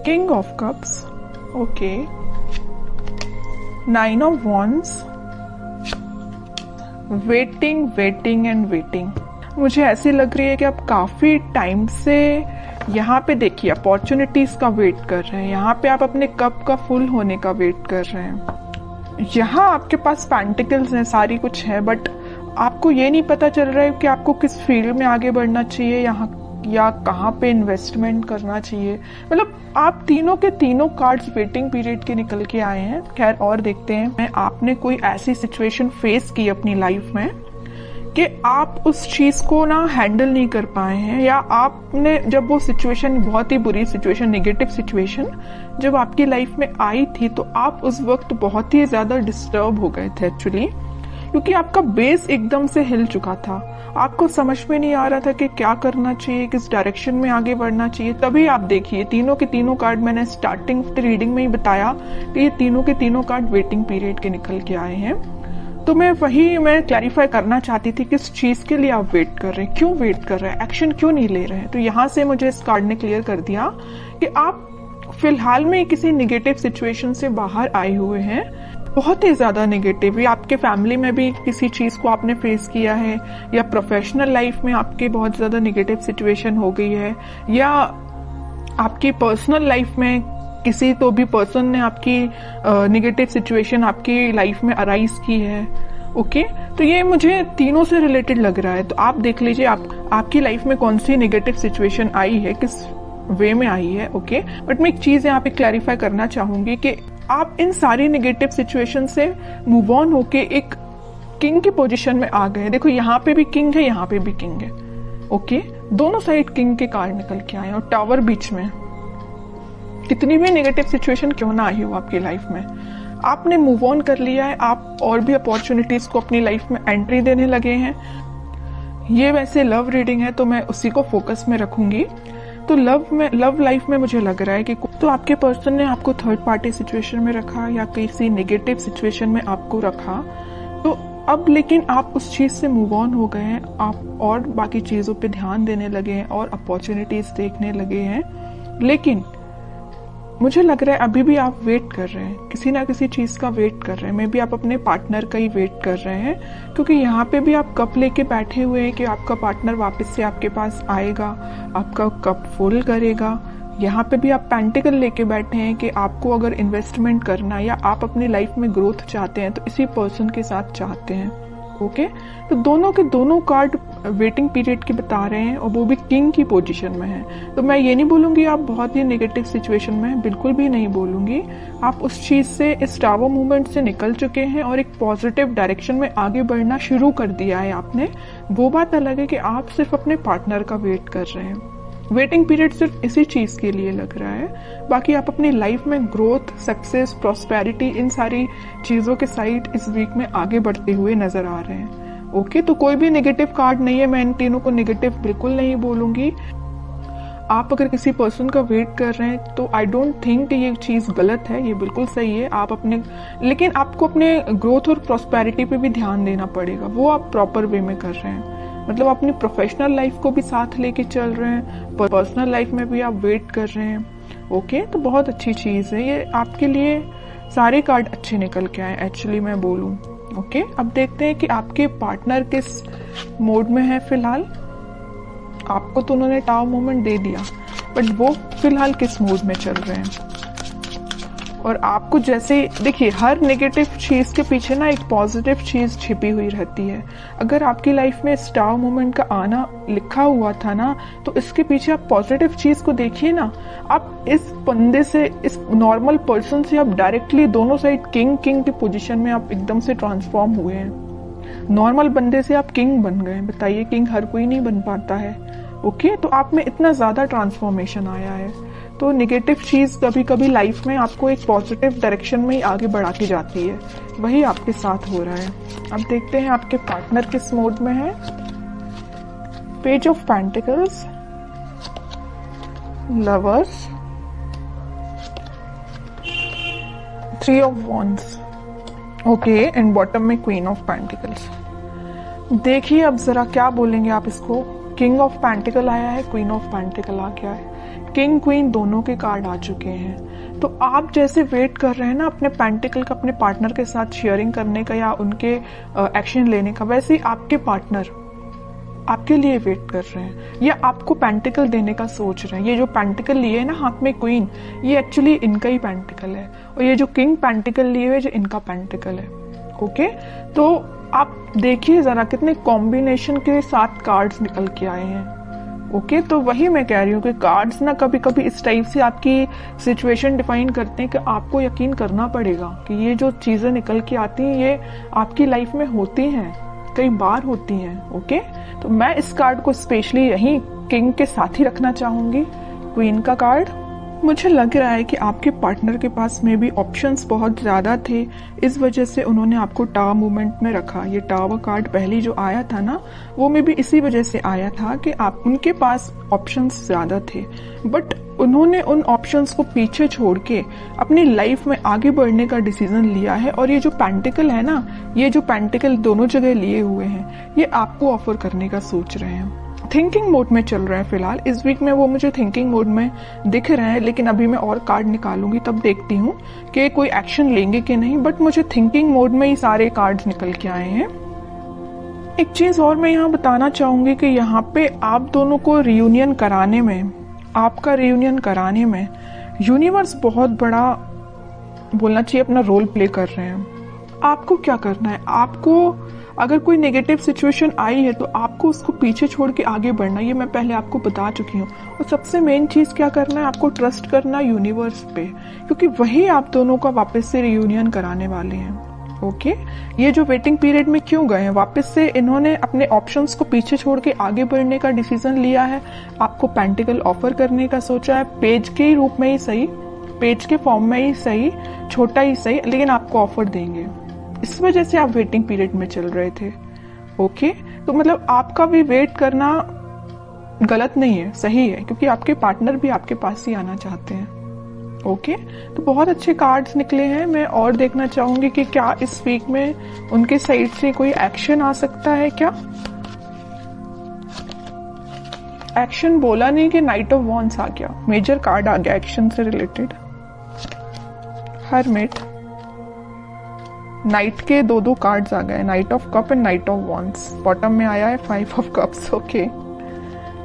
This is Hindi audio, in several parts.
King of cups, okay, 9 of wands, waiting waiting and waiting. मुझे ऐसी लग रही है कि आप काफी टाइम से यहाँ पे देखिए अपॉर्चुनिटीज का वेट कर रहे हैं, यहाँ पे आप अपने कप का फुल होने का वेट कर रहे हैं। यहाँ आपके पास पेंटिकल्स हैं, सारी कुछ है, बट आपको ये नहीं पता चल रहा है कि आपको किस फील्ड में आगे बढ़ना चाहिए यहाँ या कहाँ पे इन्वेस्टमेंट करना चाहिए। मतलब आप तीनों के तीनों कार्ड्स वेटिंग पीरियड के निकल के आए हैं। खैर और देखते हैं, आपने कोई ऐसी सिचुएशन फेस की अपनी लाइफ में कि आप उस चीज को ना हैंडल नहीं कर पाए हैं, या आपने जब वो सिचुएशन, बहुत ही बुरी सिचुएशन, नेगेटिव सिचुएशन जब आपकी लाइफ में आई थी, तो आप उस वक्त बहुत ही ज्यादा डिस्टर्ब हो गए थे एक्चुअली, क्योंकि आपका बेस एकदम से हिल चुका था। आपको समझ में नहीं आ रहा था कि क्या करना चाहिए, किस डायरेक्शन में आगे बढ़ना चाहिए। तभी आप देखिए तीनों के तीनों कार्ड, मैंने स्टार्टिंग रीडिंग में ही बताया कि ये तीनों के तीनों कार्ड वेटिंग पीरियड के निकल के आए हैं। तो मैं क्लैरिफाई करना चाहती थी किस चीज के लिए आप वेट कर रहे हैं, क्यों वेट कर रहे हैं, एक्शन क्यों नहीं ले रहे हैं। तो यहाँ से मुझे इस कार्ड ने क्लियर कर दिया कि आप फिलहाल में किसी निगेटिव सिचुएशन से बाहर आए हुए हैं, बहुत ही ज्यादा नेगेटिव, या आपके फैमिली में भी किसी चीज को आपने फेस किया है, या प्रोफेशनल लाइफ में आपके बहुत ज्यादा नेगेटिव सिचुएशन हो गई है, या आपकी पर्सनल लाइफ में किसी तो भी पर्सन ने आपकी नेगेटिव सिचुएशन आपकी लाइफ में अराइज की है। ओके, तो ये मुझे तीनों से रिलेटेड लग रहा है। तो आप देख लीजिए आपकी लाइफ में कौन सी नेगेटिव सिचुएशन आई है, किस वे में आई है। ओके, बट मैं एक चीज यहाँ पे क्लैरिफाई करना चाहूंगी कि आप इन सारी नेगेटिव सिचुएशन से मूव ऑन होके एक किंग की पोजीशन में आ गए। देखो यहाँ पे भी किंग है, यहाँ पे भी किंग है। ओके, दोनों साइड किंग के कार्ड निकल के आए और टावर बीच में। कितनी भी नेगेटिव सिचुएशन क्यों ना आई हो आपकी लाइफ में, आपने मूव ऑन कर लिया है, आप और भी अपॉर्चुनिटीज को अपनी लाइफ में एंट्री देने लगे हैं। ये वैसे लव रीडिंग है तो मैं उसी को फोकस में रखूंगी। तो लव लाइफ में मुझे लग रहा है कि तो आपके पर्सन ने आपको थर्ड पार्टी सिचुएशन में रखा या किसी नेगेटिव सिचुएशन में आपको रखा, तो अब लेकिन आप उस चीज से मूव ऑन हो गए हैं, आप और बाकी चीजों पे ध्यान देने लगे हैं और अपॉर्चुनिटीज देखने लगे हैं। लेकिन मुझे लग रहा है अभी भी आप वेट कर रहे हैं, किसी ना किसी चीज का वेट कर रहे हैं। मे बी आप अपने पार्टनर का ही वेट कर रहे हैं, क्योंकि यहाँ पे भी आप कप लेके बैठे हुए हैं कि आपका पार्टनर वापस से आपके पास आएगा, आपका कप फुल करेगा। यहाँ पे भी आप पेंटिकल लेके बैठे हैं कि आपको अगर इन्वेस्टमेंट करना या आप अपनी लाइफ में ग्रोथ चाहते हैं तो इसी पर्सन के साथ चाहते हैं। ओके, तो दोनों के दोनों कार्ड वेटिंग पीरियड के बता रहे हैं और वो भी किंग की पोजीशन में है। तो मैं ये नहीं बोलूंगी आप बहुत ही नेगेटिव सिचुएशन में हैं, बिल्कुल भी नहीं बोलूंगी। आप उस चीज से, इस टावर मूवमेंट से निकल चुके हैं और एक पॉजिटिव डायरेक्शन में आगे बढ़ना शुरू कर दिया है आपने। वो बात अलग है कि आप सिर्फ अपने पार्टनर का वेट कर रहे हैं। वेटिंग पीरियड सिर्फ इसी चीज के लिए लग रहा है, बाकी आप अपनी लाइफ में ग्रोथ, सक्सेस, प्रॉस्पेरिटी, इन सारी चीजों के साइड इस वीक में आगे बढ़ते हुए नजर आ रहे हैं। ओके, तो कोई भी नेगेटिव कार्ड नहीं है, मैं इन तीनों को नेगेटिव बिल्कुल नहीं बोलूंगी। आप अगर किसी पर्सन का वेट कर रहे हैं तो आई डोंट थिंक ये चीज गलत है, ये बिल्कुल सही है। आप अपने, लेकिन आपको अपने ग्रोथ और प्रॉस्पेरिटी पे भी ध्यान देना पड़ेगा, वो आप प्रॉपर वे में कर रहे हैं। मतलब अपनी प्रोफेशनल लाइफ को भी साथ लेके चल रहे हैं, पर्सनल लाइफ में भी आप वेट कर रहे हैं। ओके, तो बहुत अच्छी चीज है ये, आपके लिए सारे कार्ड अच्छे निकल के आए एक्चुअली मैं बोलूं। ओके, अब देखते हैं कि आपके पार्टनर किस मोड में है फिलहाल। आपको तो उन्होंने टावर मूवमेंट दे दिया, बट वो फिलहाल किस मूड में चल रहे हैं। और आपको जैसे देखिए, हर नेगेटिव चीज के पीछे ना एक पॉजिटिव चीज छिपी हुई रहती है। अगर आपकी लाइफ में स्टार मोमेंट का आना लिखा हुआ था ना, तो इसके पीछे आप पॉजिटिव चीज को देखिए ना। आप इस बंदे से, इस नॉर्मल पर्सन से आप डायरेक्टली दोनों साइड किंग की पोजीशन में आप एकदम से ट्रांसफॉर्म हुए हैं। नॉर्मल बंदे से आप किंग बन गए। बताइए, किंग हर कोई नहीं बन पाता है। ओके, तो आप में इतना ज्यादा ट्रांसफॉर्मेशन आया है। तो नेगेटिव चीज कभी कभी लाइफ में आपको एक पॉजिटिव डायरेक्शन में ही आगे बढ़ाती जाती है, वही आपके साथ हो रहा है। अब देखते हैं आपके पार्टनर किस मोड में है। Page of pentacles, lovers, 3 of wands, okay, and bottom में क्वीन ऑफ पेंटिकल्स। देखिए अब जरा क्या बोलेंगे आप इसको। किंग ऑफ पेंटिकल आया है, क्वीन ऑफ पेंटिकल आ गया है। किंग क्वीन दोनों के कार्ड आ चुके हैं। तो आप जैसे वेट कर रहे हैं ना अपने पेंटिकल का अपने पार्टनर के साथ शेयरिंग करने का या उनके एक्शन लेने का, वैसे ही आपके पार्टनर आपके लिए वेट कर रहे हैं या आपको पेंटिकल देने का सोच रहे हैं। ये जो पेंटिकल लिए है ना हाथ में क्वीन, ये एक्चुअली इनका ही पेंटिकल है, और ये जो किंग पेंटिकल लिए हुए जो इनका पेंटिकल है। ओके, तो आप देखिए जरा कितने कॉम्बिनेशन के साथ कार्ड्स निकल के आए हैं। ओके, तो वही मैं कह रही हूँ कि कार्ड्स ना कभी कभी इस टाइप से आपकी सिचुएशन डिफाइन करते हैं कि आपको यकीन करना पड़ेगा कि ये जो चीजें निकल के आती हैं ये आपकी लाइफ में होती हैं, कई बार होती हैं। ओके, तो मैं इस कार्ड को स्पेशली यही किंग के साथ ही रखना चाहूंगी, क्वीन का कार्ड। मुझे लग रहा है कि आपके पार्टनर के पास में भी ऑप्शंस बहुत ज्यादा थे, इस वजह से उन्होंने आपको टावर मूवमेंट में रखा। ये टावर कार्ड पहली जो आया था ना, वो में भी इसी वजह से आया था कि आप उनके पास ऑप्शंस ज्यादा थे, बट उन्होंने उन ऑप्शंस को पीछे छोड़ के अपनी लाइफ में आगे बढ़ने का डिसीजन लिया है। और ये जो पेंटिकल है ना, ये जो पेंटिकल दोनों जगह लिए हुए हैं, ये आपको ऑफर करने का सोच रहे हैं। थिंकिंग मोड में चल रहे हैं फिलहाल। इस वीक में वो मुझे थिंकिंग मोड में दिख रहे हैं, लेकिन अभी मैं और कार्ड निकालूंगी तब देखती हूँ कि कोई एक्शन लेंगे कि नहीं, बट मुझे थिंकिंग मोड में ही सारे कार्ड्स निकल के आए हैं। एक चीज और मैं यहाँ बताना चाहूंगी कि यहाँ पे आप दोनों को रियूनियन कराने में, आपका रियूनियन कराने में यूनिवर्स बहुत बड़ा बोलना चाहिए अपना रोल प्ले कर रहे हैं। आपको क्या करना है, आपको अगर कोई नेगेटिव सिचुएशन आई है तो आपको उसको पीछे छोड़ के आगे बढ़ना, ये मैं पहले आपको बता चुकी हूँ। और सबसे मेन चीज क्या करना है, आपको ट्रस्ट करना यूनिवर्स पे, क्योंकि वही आप दोनों का वापस से रियूनियन कराने वाले हैं। ओके, ये जो वेटिंग पीरियड में क्यों गए हैं, वापस से इन्होंने अपने ऑप्शंस को पीछे छोड़ के आगे बढ़ने का डिसीजन लिया है, आपको पेंटिकल ऑफर करने का सोचा है, पेज के रूप में ही सही, पेज के फॉर्म में ही सही, छोटा ही सही, लेकिन आपको ऑफर देंगे। इस वजह से आप वेटिंग पीरियड में चल रहे थे। ओके, तो मतलब आपका भी वेट करना गलत नहीं है, सही है, क्योंकि आपके पार्टनर भी आपके पास ही आना चाहते हैं। ओके, तो बहुत अच्छे कार्ड्स निकले हैं। मैं और देखना चाहूंगी कि क्या इस वीक में उनके साइड से कोई एक्शन आ सकता है। क्या एक्शन बोला नहीं कि नाइट ऑफ वॉन्ड्स आ गया, मेजर कार्ड आ गया एक्शन से रिलेटेड। हरमिट, नाइट के दो कार्ड्स आ गए, night of cup and night of wands. Bottom में आया है 5 ऑफ कप्स। ओके,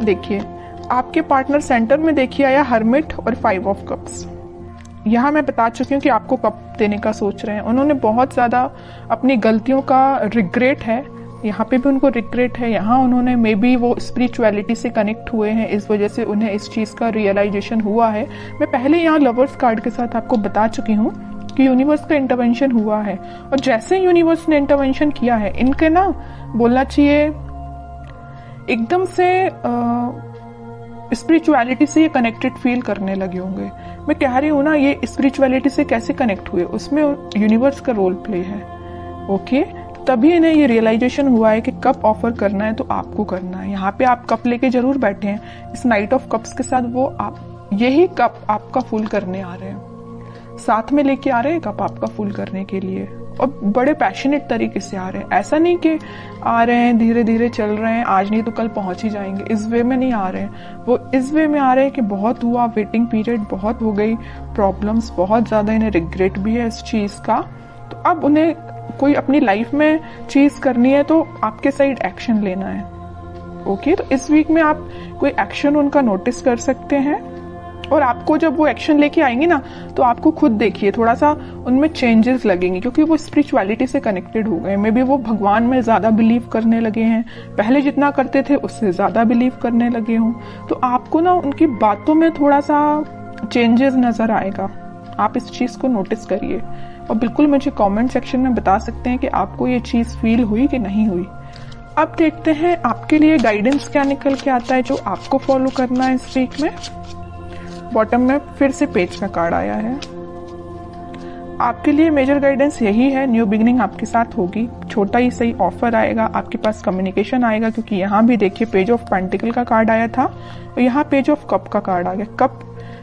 देखिए आपके पार्टनर सेंटर में देखिए आया हरमिट और 5 ऑफ कप्स। यहाँ मैं बता चुकी हूँ कि आपको कप देने का सोच रहे हैं। उन्होंने बहुत ज्यादा अपनी गलतियों का रिग्रेट है, यहाँ पे भी उनको रिग्रेट है। यहाँ उन्होंने मे बी वो स्पिरिचुअलिटी से कनेक्ट हुए हैं, इस वजह से उन्हें इस चीज का रियलाइजेशन हुआ है। मैं पहले यहाँ लवर्स कार्ड के साथ आपको बता चुकी हूँ कि यूनिवर्स का इंटरवेंशन हुआ है, और जैसे यूनिवर्स ने इंटरवेंशन किया है, इनके ना बोलना चाहिए एकदम से स्पिरिचुअलिटी से ये कनेक्टेड फील करने लगे होंगे। मैं कह रही हूँ ना, ये स्पिरिचुअलिटी से कैसे कनेक्ट हुए, उसमें यूनिवर्स का रोल प्ले है। ओके, तभी इन्हें ये रियलाइजेशन हुआ है कि कप ऑफर करना है तो आपको करना है। यहाँ पे आप कप लेके जरूर बैठे हैं, इस नाइट ऑफ कप्स के साथ वो आप यही कप आपका फुल करने आ रहे हैं, साथ में लेके आ रहे हैं कप आपका फुल करने के लिए, और बड़े पैशनेट तरीके से आ रहे हैं। ऐसा नहीं कि आ रहे हैं धीरे धीरे चल रहे हैं, आज नहीं तो कल पहुंच ही जाएंगे, इस वे में नहीं आ रहे हैं। वो इस वे में आ रहे हैं कि बहुत हुआ, वेटिंग पीरियड बहुत हो गई, प्रॉब्लम्स बहुत ज्यादा, इन्हें रिग्रेट भी है इस चीज का। तो अब उन्हें कोई अपनी लाइफ में चीज करनी है तो आपके साइड एक्शन लेना है। ओके, तो इस वीक में आप कोई एक्शन उनका नोटिस कर सकते हैं, और आपको जब वो एक्शन लेके आएंगे ना, तो आपको खुद देखिए थोड़ा सा उनमें चेंजेस लगेंगे, क्योंकि वो स्पिरिचुअलिटी से कनेक्टेड हो गए। मे बी वो भगवान में ज्यादा बिलीव करने लगे हैं, पहले जितना करते थे उससे ज्यादा बिलीव करने लगे हों। तो आपको ना उनकी बातों में थोड़ा सा चेंजेस नजर आएगा, आप इस चीज को नोटिस करिए, और बिल्कुल मुझे कमेंट सेक्शन में बता सकते हैं कि आपको ये चीज फील हुई कि नहीं हुई। अब देखते हैं आपके लिए गाइडेंस क्या निकल के आता है जो आपको फॉलो करना है इस वीक में। बॉटम में फिर से पेज का कार्ड आया है। आपके लिए मेजर गाइडेंस यही है, न्यू बिगिनिंग आपके साथ होगी, छोटा ही सही ऑफर आएगा, आपके पास कम्युनिकेशन आएगा, क्योंकि यहाँ भी देखिए पेज ऑफ पेंटिकल का कार्ड आया था और यहाँ पेज ऑफ कप का कार्ड आ गया। कप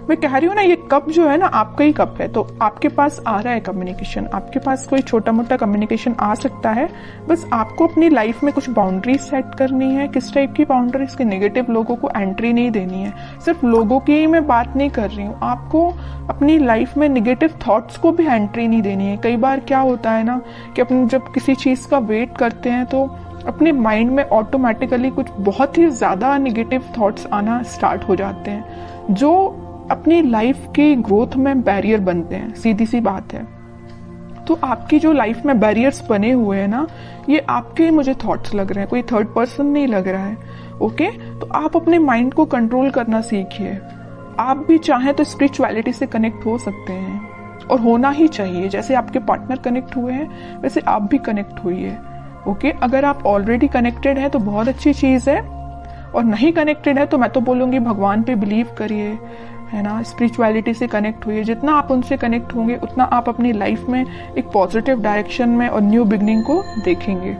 मैं कह रही हूँ ना, ये कप जो है ना आपका ही कप है, तो आपके पास आ रहा है कम्युनिकेशन, आपके पास कोई छोटा मोटा कम्युनिकेशन आ सकता है। बस आपको अपनी लाइफ में कुछ बाउंड्रीज सेट करनी है। किस टाइप की बाउंड्रीज? के नेगेटिव लोगों को एंट्री नहीं देनी है। सिर्फ लोगों की ही मैं बात नहीं कर रही हूँ, आपको अपनी लाइफ में नेगेटिव थॉट्स को भी एंट्री नहीं देनी है। कई बार क्या होता है ना कि अपन जब किसी चीज का वेट करते हैं तो अपने माइंड में ऑटोमेटिकली कुछ बहुत ही ज्यादा नेगेटिव थॉट्स आना स्टार्ट हो जाते हैं, जो अपनी लाइफ की ग्रोथ में बैरियर बनते हैं। सीधी सी बात है। तो आपकी जो लाइफ में बैरियर्स बने हुए हैं ना, ये आपके मुझे थॉट्स लग रहे हैं, कोई थर्ड पर्सन नहीं लग रहा है। ओके, तो आप अपने माइंड को कंट्रोल करना सीखिए। आप भी चाहें तो स्पिरिचुअलिटी से कनेक्ट हो सकते हैं, और होना ही चाहिए। जैसे आपके पार्टनर कनेक्ट हुए हैं वैसे आप भी कनेक्ट होइए। ओके, अगर आप ऑलरेडी कनेक्टेड हैं तो बहुत अच्छी चीज है, और नहीं कनेक्टेड है तो मैं तो बोलूंगी भगवान पे बिलीव करिए, है ना, स्पिरिचुअलिटी से कनेक्ट हुइए। जितना आप उनसे कनेक्ट होंगे उतना आप अपनी लाइफ में एक पॉजिटिव डायरेक्शन में और न्यू बिगनिंग को देखेंगे।